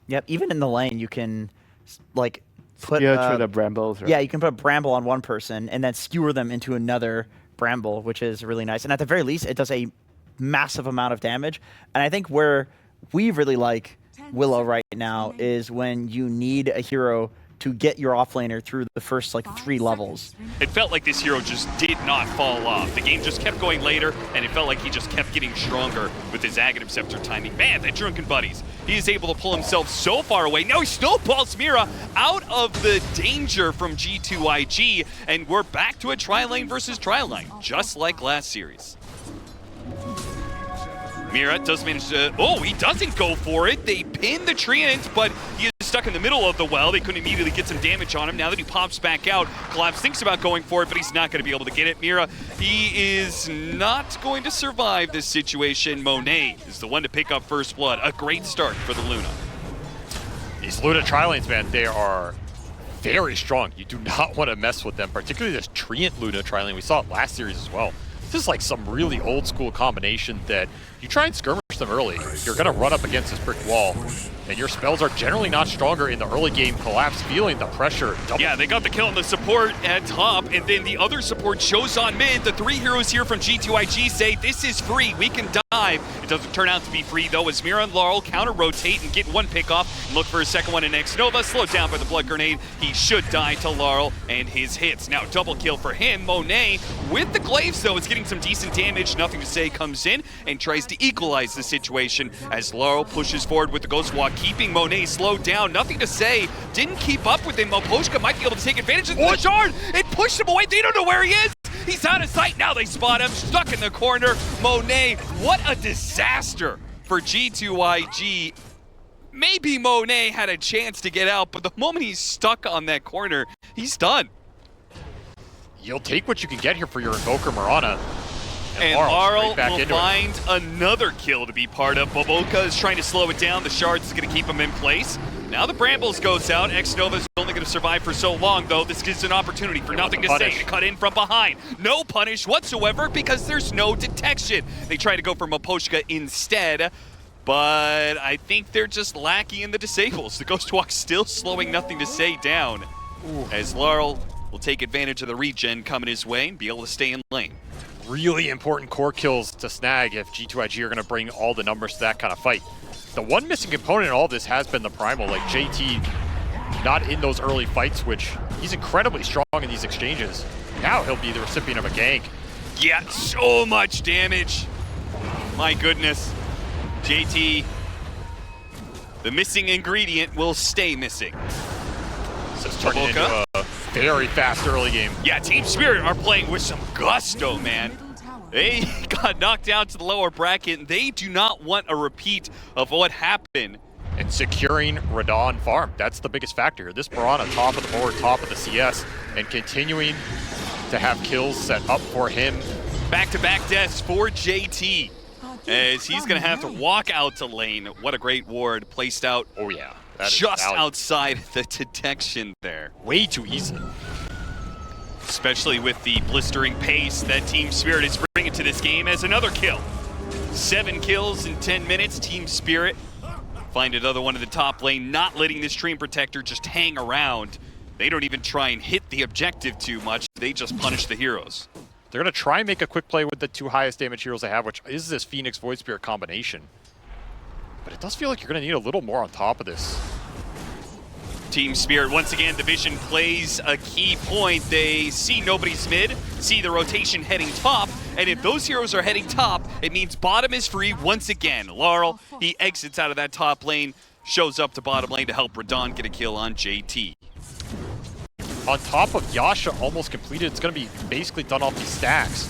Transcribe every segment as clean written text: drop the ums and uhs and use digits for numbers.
Yep, even in the lane, you can like put through the brambles. Right? Yeah, you can put a bramble on one person and then skewer them into another bramble, which is really nice. And at the very least, it does a massive amount of damage. And I think where we really like Willow right now is when you need a hero to get your offlaner through the first like 3 levels. It felt like this hero just did not fall off. The game just kept going later, and it felt like he just kept getting stronger with his Aghanim Scepter timing. Man, that Drunken Buddies. He is able to pull himself so far away. Now he snowballs Mira out of the danger from G2.iG, and we're back to a tri-lane versus tri-lane, just like last series. Mira does manage to, oh, he doesn't go for it. They pin the Treant, but he is stuck in the middle of the well. They couldn't immediately get some damage on him. Now that he pops back out, Collapse thinks about going for it, but he's not going to be able to get it. Mira, he is not going to survive this situation. Monet is the one to pick up first blood. A great start for the Luna. These Luna tri-lanes, man, they are very strong. You do not want to mess with them, particularly this Treant Luna tri-lane. We saw it last series as well. This is like some really old school combination that you try and skirmish them early. You're going to run up against this brick wall, and your spells are generally not stronger in the early game. Collapse feeling the pressure. Yeah, they got the kill on the support at top, and then the other support shows on mid. The 3 heroes here from G2.iG say, this is free, we can dive. It doesn't turn out to be free, though, as Mira and Laurel counter-rotate and get one pick off and look for a second one in Xnova. Slowed down by the Blood Grenade. He should die to Laurel and his hits. Now, double kill for him. Monet, with the Glaives, though, is getting some decent damage. Nothing to say comes in and tries to equalize the situation as Laurel pushes forward with the Ghost Walk, keeping Monet slowed down. Nothing to say. Didn't keep up with him. Moposhka might be able to take advantage of the shard. It pushed him away. They don't know where he is. He's out of sight. Now they spot him. Stuck in the corner. Monet, what a disaster for G2.iG. Maybe Monet had a chance to get out, but the moment he's stuck on that corner, he's done. You'll take what you can get here for your Invoker Mirana. And Laurel will find another kill to be part of. Boboka is trying to slow it down. The shards is going to keep him in place. Now the Brambles goes out. Xnova is only going to survive for so long, though. This gives an opportunity for Nothing to Say to cut in from behind. No punish whatsoever because there's no detection. They try to go for Moposhka instead, but I think they're just lacking in the disables. The Ghost Walk still slowing Nothing to Say down. As Laurel will take advantage of the regen coming his way and be able to stay in lane. Really important core kills to snag if G2.iG are going to bring all the numbers to that kind of fight. The one missing component in all of this has been the Primal, like JT not in those early fights, which he's incredibly strong in these exchanges. Now he'll be the recipient of a gank. Yeah, so much damage. My goodness. JT, the missing ingredient will stay missing. So it's turning into a very fast early game. Yeah, Team Spirit are playing with some gusto, man. They got knocked down to the lower bracket, and they do not want a repeat of what happened. And securing Radon farm, that's the biggest factor. This Mirana, top of the board, top of the CS, and continuing to have kills set up for him. Back-to-back deaths for JT, as he's going to have to walk out to lane. What a great ward placed out. Oh yeah. Just outside the detection there. Way too easy. Especially with the blistering pace that Team Spirit is bringing to this game as another kill. 7 kills in 10 minutes. Team Spirit find another one in the top lane, not letting this Stream Protector just hang around. They don't even try and hit the objective too much. They just punish the heroes. They're going to try and make a quick play with the 2 highest damage heroes they have, which is this Phoenix Void Spirit combination. But it does feel like you're going to need a little more on top of this. Team Spirit, once again, the vision plays a key point. They see nobody's mid, see the rotation heading top, and if those heroes are heading top, it means bottom is free once again. Laurel, he exits out of that top lane, shows up to bottom lane to help Radon get a kill on JT. On top of Yasha almost completed, it's going to be basically done off these stacks.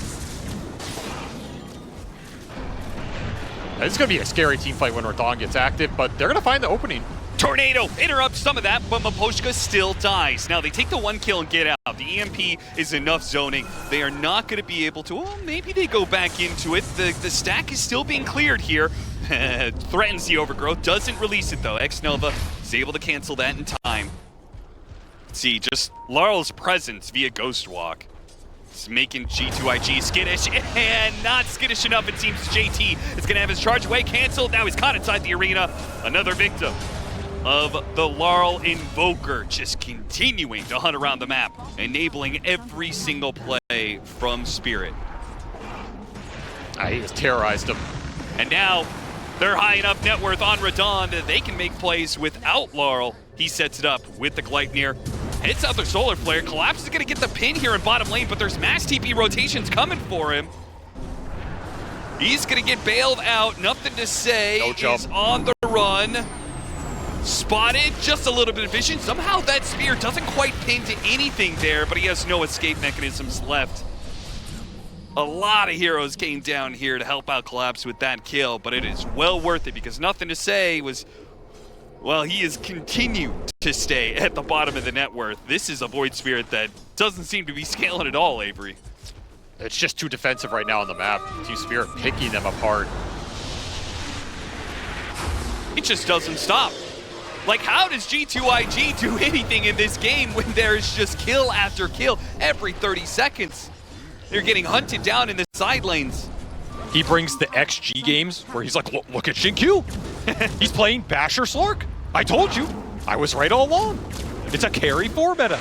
This is going to be a scary team fight when Radon gets active, but they're going to find the opening. Tornado interrupts some of that, but Moposhka still dies. Now they take the 1 kill and get out. The EMP is enough zoning. They are not going to be able to, well, maybe they go back into it. The stack is still being cleared here. Threatens the overgrowth, doesn't release it though. Xnova is able to cancel that in time. Let's see, just Laurel's presence via Ghost Walk. It's making G2.iG skittish, and not skittish enough, it seems. JT is going to have his charge away canceled. Now he's caught inside the arena. Another victim. of the Laurel Invoker, just continuing to hunt around the map, enabling every single play from Spirit. He has terrorized him. And now they're high enough net worth on Radon that they can make plays without Laurel. He sets it up with the Gleipnir. Hits out the Solar Flare. Collapse is going to get the pin here in bottom lane, but there's mass TP rotations coming for him. He's going to get bailed out. Nothing to say. No jump. He's on the run. Spotted. Just a little bit of vision. Somehow that spear doesn't quite pin to anything there, but he has no escape mechanisms left. A lot of heroes came down here to help out Collapse with that kill, but it is well worth it because Nothing to Say was, well, he has continued to stay at the bottom of the net worth. This is a Void Spirit that doesn't seem to be scaling at all, Avery. It's just too defensive right now on the map. Team Spirit picking them apart. It just doesn't stop. Like, how does G2.iG do anything in this game when there's just kill after kill every 30 seconds? They're getting hunted down in the side lanes. He brings the XG games where he's like, look at Xingqiu. He's playing Basher Slark. I told you. I was right all along. It's a carry 4 meta.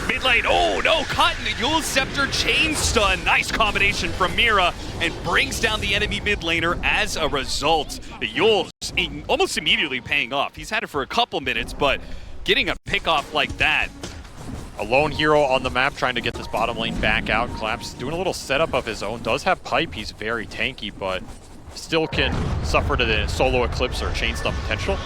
Mid lane, oh no, caught in the Yule Scepter chain stun. Nice combination from Mira and brings down the enemy mid laner as a result. The Yule's almost immediately paying off. He's had it for a couple minutes, but getting a pick off like that. A lone hero on the map trying to get this bottom lane back out. Collapse doing a little setup of his own. Does have pipe, he's very tanky, but still can suffer to the solo eclipse or chain stun potential.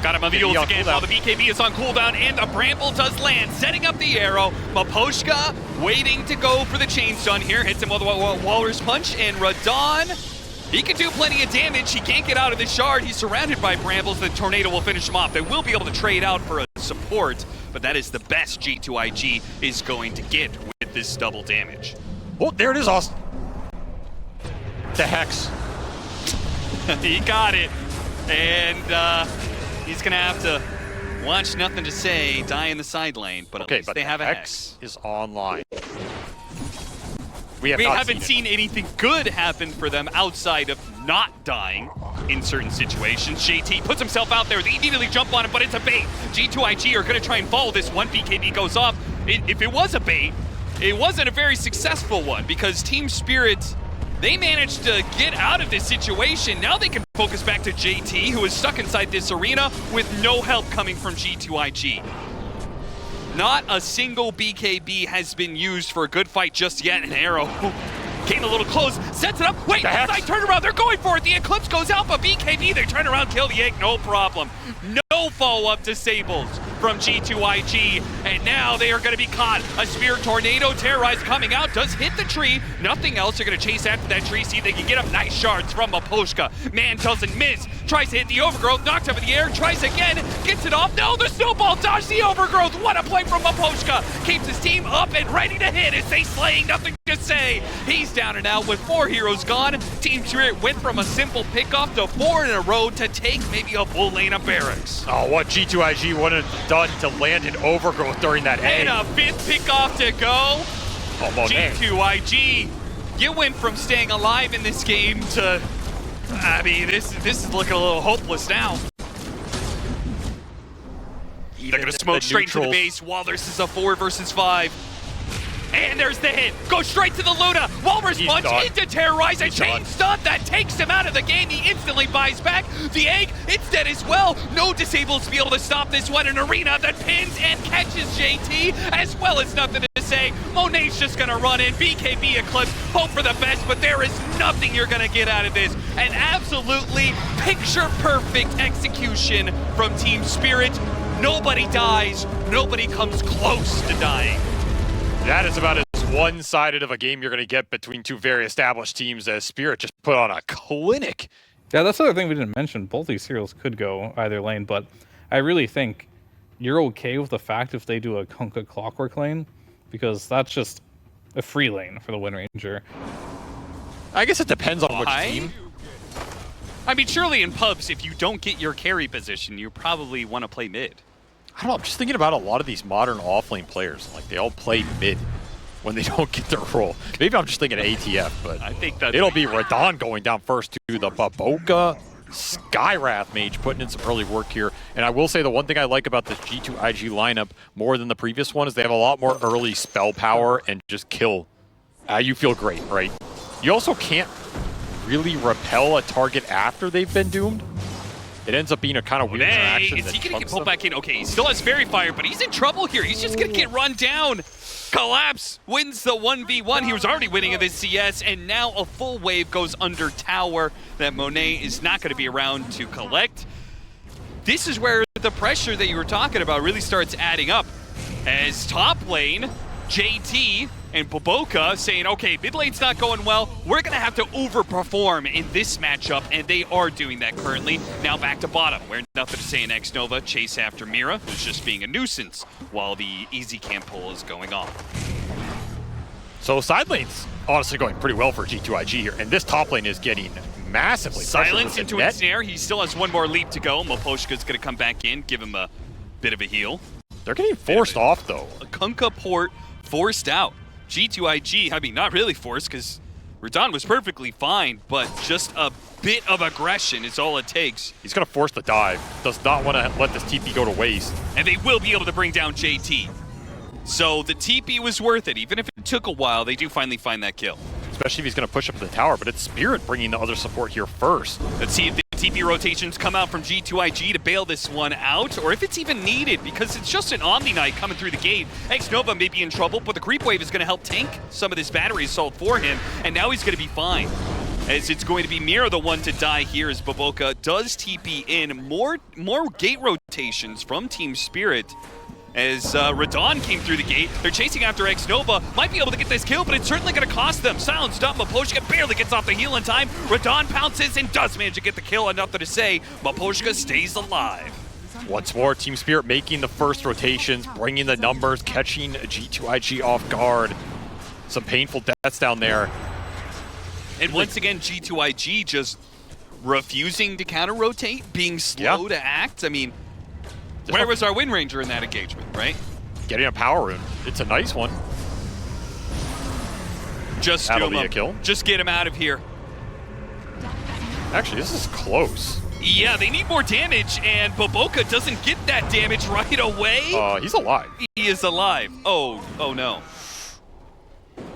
Got him on the Yules again while the BKB is on cooldown, and the Bramble does land, setting up the arrow. Maposhka waiting to go for the chain stun here. Hits him with a Walrus Punch, and Radon, he can do plenty of damage. He can't get out of the shard. He's surrounded by Brambles. The Tornado will finish him off. They will be able to trade out for a support, but that is the best G2.iG is going to get with this double damage. Oh, there it is, Austin. The Hex. He got it, and he's gonna have to watch Nothing to Say die in the side lane, but at least they have a Hex. Is online. We haven't seen anything good happen for them outside of not dying in certain situations. JT puts himself out there. They immediately jump on him, but it's a bait. G2.iG are going to try and follow this one. BKB goes off. If it was a bait, it wasn't a very successful one because Team Spirit, they managed to get out of this situation. Now they can focus back to JT, who is stuck inside this arena with no help coming from G2.iG. Not a single BKB has been used for a good fight just yet. An arrow came a little close, sets it up. Wait, side turn around, they're going for it. The Eclipse goes out, but BKB, they turn around, kill the egg, no problem. No follow-up disables from G2.iG, and now they are going to be caught. A Spear Tornado Terrorize coming out, does hit the tree. Nothing else, they're going to chase after that tree, see if they can get up. Nice shards from Maposhka. Man doesn't miss, tries to hit the Overgrowth, knocked up in the air, tries again, gets it off. No, the Snowball dodged the Overgrowth. What a play from Maposhka. Keeps his team up and ready to hit as they slaying Nothing to Say. He's down and out with 4 heroes gone. Team Spirit went from a simple pickoff to 4 in a row to take maybe a full lane of barracks. Oh, what G2.iG would have done to land an Overgrowth during that And a 5th pickoff to go. G2.iG, you went from staying alive in this game to, I mean, this is looking a little hopeless now. They're going to smoke straight to the base. Walrus is a 4 versus 5. And there's the hit. Go straight to the Luna. Walrus Punch into Terrorize. A chain stun that takes him out of the game. He instantly buys back. The egg, it's dead as well. No disables to be able to stop this one. An arena that pins and catches JT, as well as Nothing to Say. Monet's just going to run in. BKB Eclipse. Hope for the best, but there is nothing you're going to get out of this. An absolutely picture-perfect execution from Team Spirit. Nobody dies. Nobody comes close to dying. That is about as one-sided of a game you're going to get between two very established teams as Spirit just put on a clinic. Yeah, that's the other thing we didn't mention. Both these heroes could go either lane, but I really think you're okay with the fact if they do a Kunkka Clockwork lane, because that's just a free lane for the Wind Ranger. I guess it depends on which team. I mean, surely in pubs, if you don't get your carry position, you probably want to play mid. I don't know, I'm just thinking about a lot of these modern offlane players. Like, they all play mid when they don't get their role. Maybe I'm just thinking ATF, but I think that's it'll be Radon going down first to the Baboka. Skywrath Mage putting in some early work here. And I will say the one thing I like about the G2.iG lineup more than the previous one is they have a lot more early spell power and just kill. You feel great, right? You also can't really repel a target after they've been doomed. It ends up being a kind of weird interaction. Is he going to get pulled back in? Okay, he still has Fairy Fire, but he's in trouble here. He's just going to get run down. Collapse wins the 1v1. He was already winning of his CS, and now a full wave goes under tower that Monet is not going to be around to collect. This is where the pressure that you were talking about really starts adding up. As top lane, JT and Boboka saying, okay, mid lane's not going well. We're going to have to overperform in this matchup, and they are doing that currently. Now back to bottom, where nothing to say in Xnova. Chase after Mira, who's just being a nuisance while the easy camp pull is going on. So side lane's honestly going pretty well for G2.iG here, and this top lane is getting massively Silence into a net. snare. He still has one more leap to go. Moposhka's going to come back in, give him a bit of a heal. They're getting forced off, though. A Kunkka port forced out. G2.iG, I mean, not really forced, because Radon was perfectly fine, but just a bit of aggression is all it takes. He's going to force the dive. Does not want to let this TP go to waste. And they will be able to bring down JT. So the TP was worth it. Even if it took a while, they do finally find that kill. Especially if he's going to push up the tower, but it's Spirit bringing the other support here first. Let's see if the TP rotations come out from G2.iG to bail this one out, or if it's even needed, because it's just an Omni Knight coming through the gate. Xnova may be in trouble, but the creep wave is going to help tank some of this battery assault for him, and now he's going to be fine. As it's going to be Mira the one to die here as Boboka does TP in. More gate rotations from Team Spirit. As Radon came through the gate, they're chasing after Xnova, might be able to get this kill, but it's certainly going to cost them. Silence up, Maposhka barely gets off the heal in time. Radon pounces and does manage to get the kill, and nothing to say. Maposhka stays alive. Once more, Team Spirit making the first rotations, bringing the numbers, catching G2.iG off guard. Some painful deaths down there. And once again, G2.iG just refusing to counter-rotate, being slow to act. I mean, where was our Wind Ranger in that engagement, right? Getting a power rune. It's a nice one. Just That'll be a kill. Just get him out of here. Actually, this is close. Yeah, they need more damage, and Boboka doesn't get that damage right away. He's alive. He is alive. Oh no.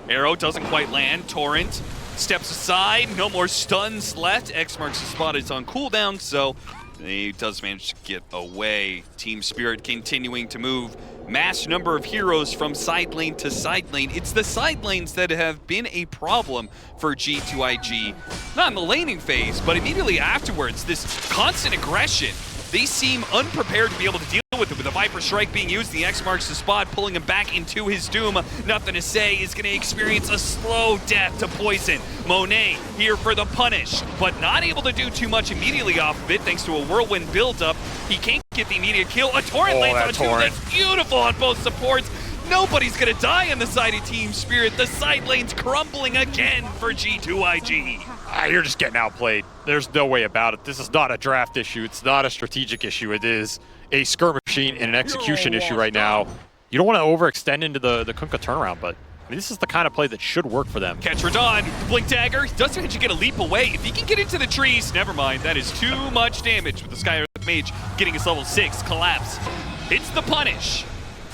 Arrow doesn't quite land. Torrent steps aside. No more stuns left. X marks the spot. It's on cooldown, so he does manage to get away. Team Spirit continuing to move. Mass number of heroes from side lane to side lane. It's the side lanes that have been a problem for G2.iG. Not in the laning phase, but immediately afterwards, this constant aggression. They seem unprepared to be able to deal with it, with the Viper Strike being used. The X marks the spot, pulling him back into his doom. Nothing to say, is going to experience a slow death to poison. Monet here for the punish, but not able to do too much immediately off of it thanks to a whirlwind buildup. He can't get the immediate kill. A torrent lands on two. That's beautiful on both supports. Nobody's going to die on the side of Team Spirit. The side lane's crumbling again for G2.iG. You're just getting outplayed. There's no way about it. This is not a draft issue. It's not a strategic issue. It is a skirmishing and an execution issue right now. You don't want to overextend into the Kunkka turnaround, but I mean, this is the kind of play that should work for them. Catch Radon, Blink Dagger, does manage to get a leap away. If he can get into the trees, never mind. That is too much damage with the Sky Earth Mage getting his level 6. Collapse. Hits the punish.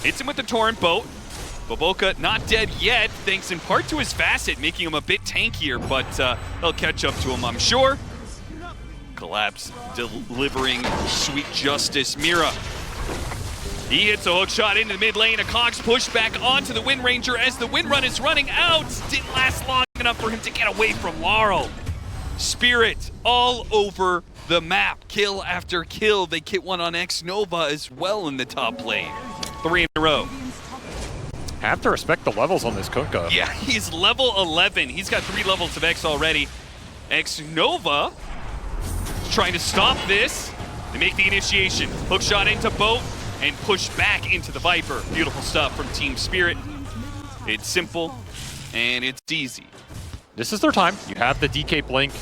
Hits him with the Torrent Boat. Boboka not dead yet, thanks in part to his facet, making him a bit tankier, but they'll catch up to him, I'm sure. Collapse delivering sweet justice. Mira. He hits a hook shot into the mid lane. A Cox push back onto the Wind Ranger as the Wind Run is running out. Didn't last long enough for him to get away from Laurel. Spirit all over the map. Kill after kill. They get one on Xnova as well in the top lane. 3 in a row. Have to respect the levels on this Kunkka. Yeah, he's level 11. He's got 3 levels of X already. Xnova is trying to stop this. They make the initiation. Hook shot into boat and push back into the Viper. Beautiful stuff from Team Spirit. It's simple and it's easy. This is their time. You have the DK Blink.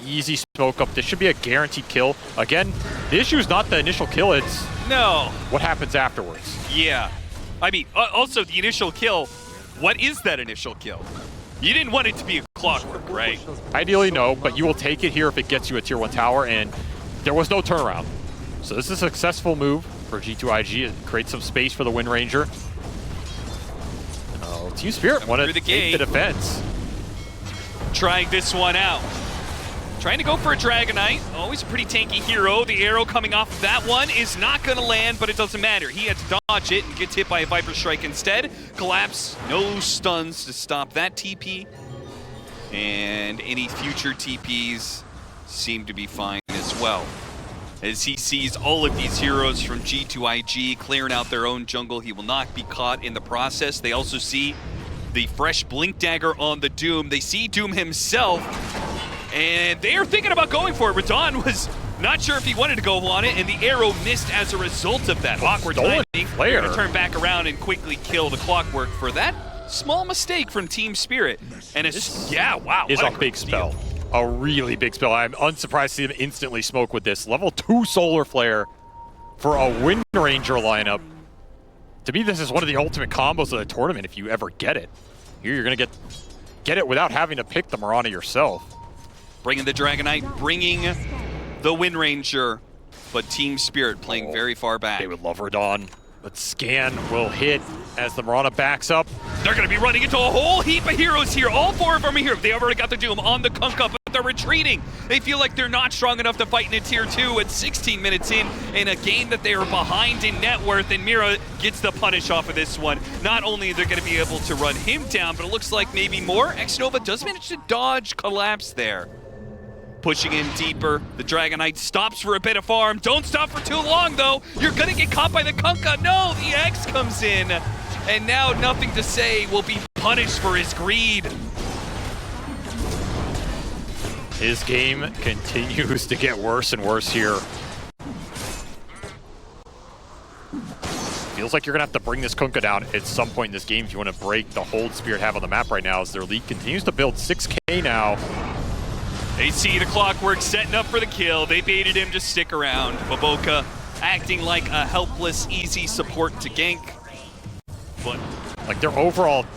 Easy smoke up. This should be a guaranteed kill. Again, the issue is not the initial kill. It's what happens afterwards. Yeah. I mean, also the initial kill, what is that initial kill? You didn't want it to be a Clockwork, right? Ideally, no, but you will take it here if it gets you a tier 1 tower, and there was no turnaround. So this is a successful move for G2.iG. It creates some space for the Wind Ranger. Oh, Team Spirit want to take the defense. Trying this one out. Trying to go for a Dragonite. Always a pretty tanky hero. The arrow coming off of that one is not going to land, but it doesn't matter. He had to dodge it and gets hit by a Viper Strike instead. Collapse, no stuns to stop that TP. And any future TPs seem to be fine as well. As he sees all of these heroes from G2.iG clearing out their own jungle, he will not be caught in the process. They also see the fresh Blink Dagger on the Doom. They see Doom himself, and they are thinking about going for it. Radon was not sure if he wanted to go on it, and the arrow missed as a result of that. Awkward timing. They're going to turn back around and quickly kill the Clockwork for that small mistake from Team Spirit. And it's, yeah, wow. Is a big spell. A really big spell. I'm unsurprised to see him instantly smoke with this. Level 2 Solar Flare for a Wind Ranger lineup. To me, this is one of the ultimate combos of the tournament if you ever get it. Here you're going to get it without having to pick the Mirana yourself. Bringing the Dragonite, bringing the Wind Ranger, but Team Spirit playing very far back. They would love Radon, but Scan will hit as the Mirana backs up. They're going to be running into a whole heap of heroes here. All 4 of them are here. They already got the Doom on the Kunkka, but they're retreating. They feel like they're not strong enough to fight in a tier 2 at 16 minutes in a game that they are behind in net worth, and Mira gets the punish off of this one. Not only are they going to be able to run him down, but it looks like maybe more. Xnova does manage to dodge Collapse there. Pushing in deeper, the Dragonite stops for a bit of farm. Don't stop for too long, though. You're gonna get caught by the Kunkka. No, the X comes in. And now Nothing to Say will be punished for his greed. His game continues to get worse and worse here. Feels like you're gonna have to bring this Kunkka down at some point in this game if you want to break the hold Spirit have on the map right now, as their lead continues to build 6K now. They see the Clockwork setting up for the kill. They baited him to stick around. Baboka acting like a helpless, easy support to gank. But like their overall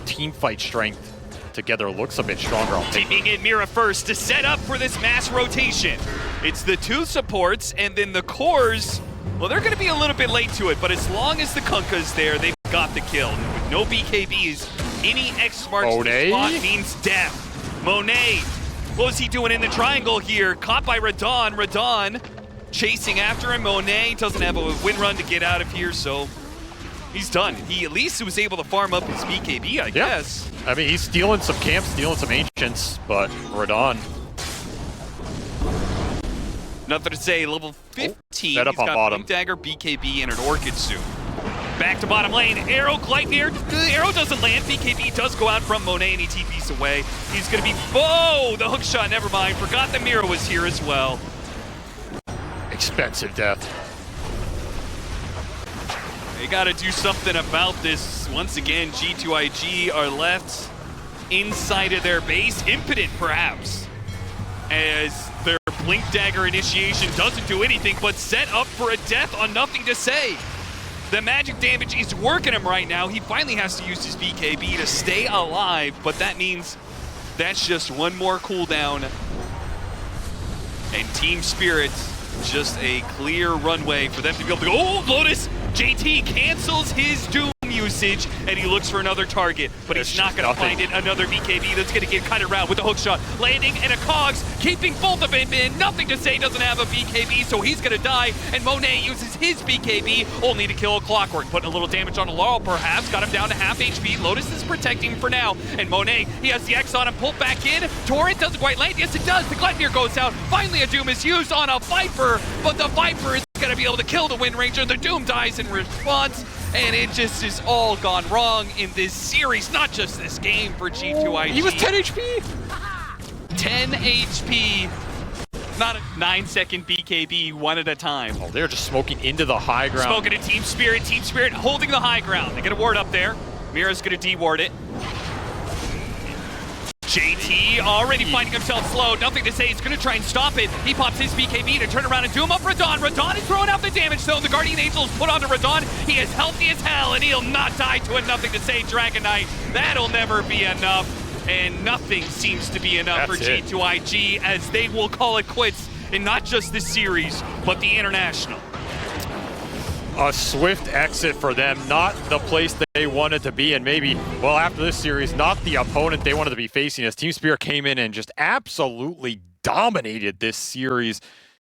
team fight strength together looks a bit stronger. Taking in Mira first to set up for this mass rotation. It's the 2 supports, and then the cores, well, they're going to be a little bit late to it, but as long as the Kunkka's there, they've got the kill. With no BKBs, any X marks to the spot means death. Monet. What was he doing in the triangle here? Caught by Radon. Radon chasing after him. Monet doesn't have a win run to get out of here, so he's done. He at least was able to farm up his BKB, I guess. I mean, he's stealing some camps, stealing some ancients, but Radon. Nothing to say. Level 15. Set up he's on got bottom. Blink Dagger, BKB, and an Orchid Suit. Back to bottom lane. Arrow, Gleipnir. The arrow doesn't land. BKB does go out from Monet, and he TPs away. He's going to be... Oh, the hook shot. Never mind. Forgot that Mira was here as well. Expensive death. They got to do something about this. Once again, G2.iG are left inside of their base. Impotent, perhaps, as their Blink Dagger initiation doesn't do anything but set up for a death on Nothing to Say. The magic damage is working him right now. He finally has to use his BKB to stay alive, but that means that's just one more cooldown. And Team Spirit, just a clear runway for them to be able to go. Oh, Lotus! JT cancels his Doom usage, and he looks for another target, but he's not going to find it. Another BKB that's going to get cut around with a hook shot. Landing and a Cogs, keeping both of them in. Nothing to Say doesn't have a BKB, so he's going to die, and Monet uses his BKB only to kill a Clockwork. Putting a little damage on a Laurel, perhaps. Got him down to half HP. Lotus is protecting him for now, and Monet, he has the X on him, pulled back in. Torrent doesn't quite land. Yes, it does. The Gleipnir goes out. Finally, a Doom is used on a Viper, but the Viper is going to be able to kill the Wind Ranger. The Doom dies in response, and it just is all gone wrong in this series, not just this game for G2.iG. He was 10 HP! 10 HP. Not a 9-second BKB, one at a time. Oh, they're just smoking into the high ground. Smoking to Team Spirit. Team Spirit holding the high ground. They get a ward up there. Mira's going to de-ward it. JT already finding himself slow. Nothing to Say. He's going to try and stop it. He pops his BKB to turn around and doom up Radon. Radon is throwing out the damage zone. The Guardian Angel is put onto Radon. He is healthy as hell, and he'll not die to a Nothing to Say Dragonite. That'll never be enough. and nothing seems to be enough That's for it. G2iG as they will call it quits in not just this series, but the international. A swift exit for them, not the place they wanted to be, and maybe, well, after this series, not the opponent they wanted to be facing, as Team Spirit came in and just absolutely dominated this series.